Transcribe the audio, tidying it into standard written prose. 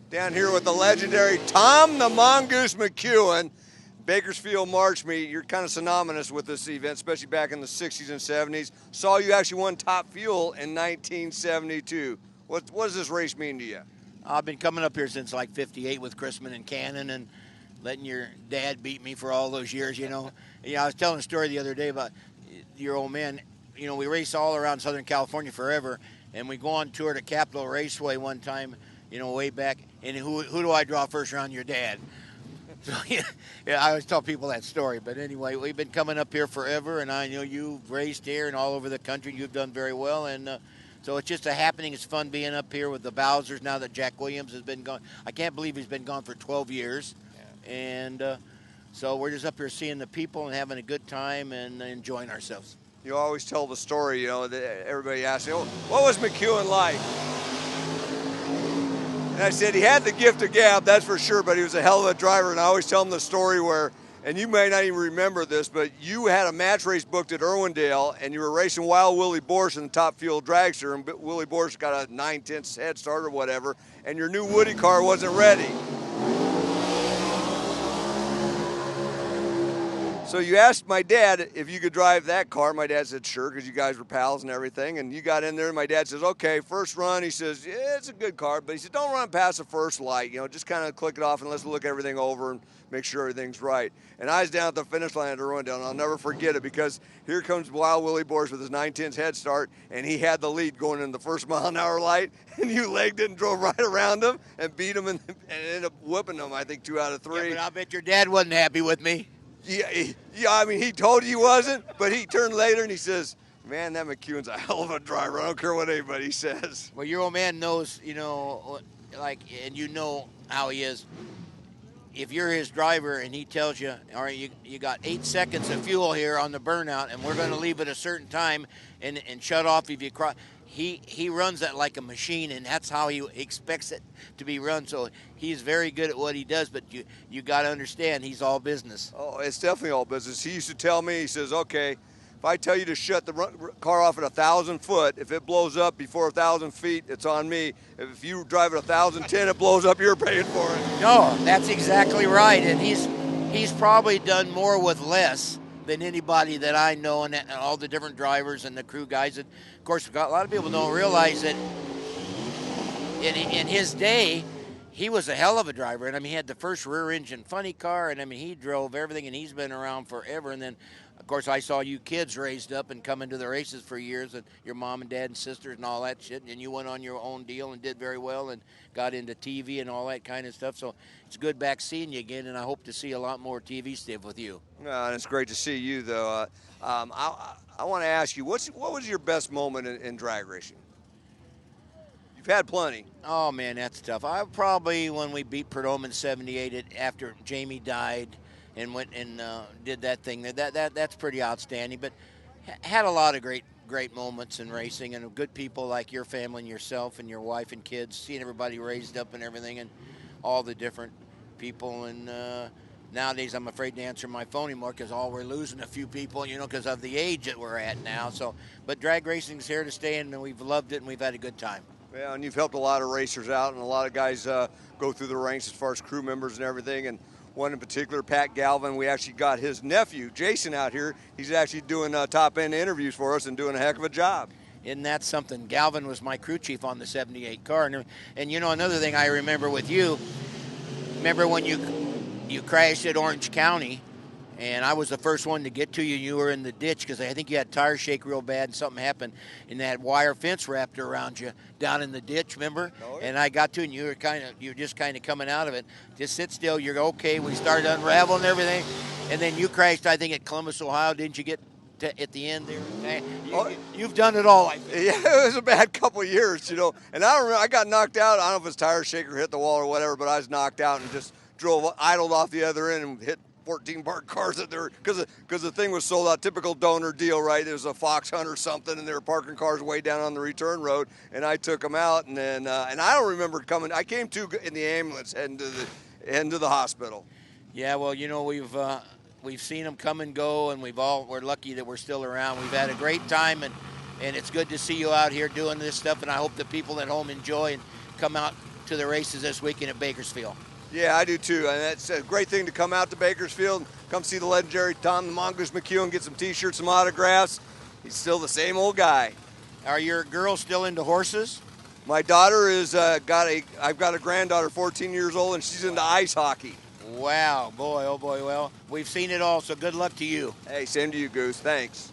Down here with the legendary Tom the Mongoose Mcewen. Bakersfield March Meet, you're kind of synonymous with this event, especially back in the 60s and 70s. Saw you actually won top fuel in 1972. What does this race mean to you? I've been coming up here since like 58 with Chrisman and Cannon and letting your dad beat me for all those years, you know. Yeah, I was telling a story the other day about your old man. You know, we race all around Southern California forever, and we go on tour to Capitol Raceway one time, you know, way back, and who do I draw first round? Your dad. So, yeah, I always tell people that story. But anyway, we've been coming up here forever, and I know you've raced here and all over the country. You've done very well, and so it's just a happening. It's fun being up here with the Bowsers now that Jack Williams has been gone. I can't believe he's been gone for 12 years. Yeah. And so we're just up here seeing the people and having a good time and enjoying ourselves. You always tell the story, you know, that everybody asks, oh, what was Mcewen like? And I said, he had the gift of gab, that's for sure, but he was a hell of a driver. And I always tell him the story where, and you may not even remember this, but you had a match race booked at Irwindale, and you were racing Wild Willie Borsch in the top fuel dragster, and Willie Borsch got a 9/10 head start or whatever, and your new Woody car wasn't ready. So you asked my dad if you could drive that car. My dad said, sure, because you guys were pals and everything. And you got in there, and my dad says, okay, first run. He says, yeah, it's a good car. But he said, don't run past the first light. You know, just kind of click it off and let's look everything over and make sure everything's right. And I was down at the finish line at Irwindale, and I'll never forget it because here comes Wild Willie Borsch with his 9/10 head start, and he had the lead going in the first mile-an-hour light, and you legged it and drove right around him and beat him and ended up whooping him, I think, 2 out of 3. Yeah, but I bet your dad wasn't happy with me. Yeah, I mean, he told you he wasn't, but he turned later and he says, man, that Mcewen's a hell of a driver. I don't care what anybody says. Well, your old man knows, you know, like, and you know how he is. If you're his driver and he tells you, all right, you got 8 seconds of fuel here on the burnout, and we're going to leave at a certain time and shut off if you cross. He runs that like a machine, and that's how he expects it to be run. So he's very good at what he does, but you got to understand he's all business. Oh, it's definitely all business. He used to tell me, he says, okay, if I tell you to shut the car off at 1,000 foot, if it blows up before 1,000 feet, it's on me. If you drive at 1,010, it blows up, you're paying for it. No, that's exactly right, and he's probably done more with less than anybody that I know, and all the different drivers and the crew guys. And of course, a lot of people don't realize that in his day, he was a hell of a driver. And I mean, he had the first rear engine funny car, and I mean, he drove everything, and he's been around forever. And then, of course, I saw you kids raised up and come into the races for years, and your mom and dad and sisters and all that shit. And you went on your own deal and did very well and got into TV and all that kind of stuff. So it's good back seeing you again, and I hope to see a lot more TV stuff with you. And it's great to see you, though. I want to ask you, what was your best moment in drag racing? You've had plenty. Oh, man, that's tough. I probably, when we beat Prudhomme in 78 after Jamie died and went and did that thing, that's pretty outstanding. But had a lot of great moments in racing, and good people like your family and yourself and your wife and kids, seeing everybody raised up and everything, and all the different people. And nowadays I'm afraid to answer my phone anymore because we're losing a few people, you know, because of the age that we're at now. So, but drag racing's here to stay, and we've loved it, and we've had a good time. Yeah, and you've helped a lot of racers out, and a lot of guys go through the ranks as far as crew members and everything. And one in particular, Pat Galvin, we actually got his nephew, Jason, out here. He's actually doing top-end interviews for us and doing a heck of a job. Isn't that something? Galvin was my crew chief on the 78 car. And you know, another thing I remember with you, remember when you crashed at Orange County, and I was the first one to get to you. You were in the ditch because I think you had tire shake real bad and something happened, and that wire fence wrapped around you down in the ditch, remember? Oh, yeah. And I got to you, and you were just kind of coming out of it. Just sit still, you're okay. We started unraveling everything, and then you crashed, I think, at Columbus, Ohio. Didn't you get at the end there? You've done it all, I think. Yeah, it was a bad couple of years, you know. And I remember I got knocked out. I don't know if it's tire shaker hit the wall or whatever, but I was knocked out and just idled off the other end and hit 14 parked cars that there because the thing was sold out. Typical donor deal, right? There was a Fox Hunt or something, and they were parking cars way down on the return road, and I took them out, and then and I don't remember coming. I came to in the ambulance heading to the hospital. Yeah, well, you know, we've seen them come and go, and we're lucky that we're still around. We've had a great time, and it's good to see you out here doing this stuff, and I hope the people at home enjoy. And come out to the races this weekend at Bakersfield. Yeah, I do too. And it's a great thing to come out to Bakersfield, come see the legendary Tom the Mongoose Mcewen, get some T-shirts, some autographs. He's still the same old guy. Are your girls still into horses? My daughter is I've got a granddaughter, 14 years old, and she's into ice hockey. Wow, boy, oh boy. Well, we've seen it all, so good luck to you. Hey, same to you, Goose. Thanks.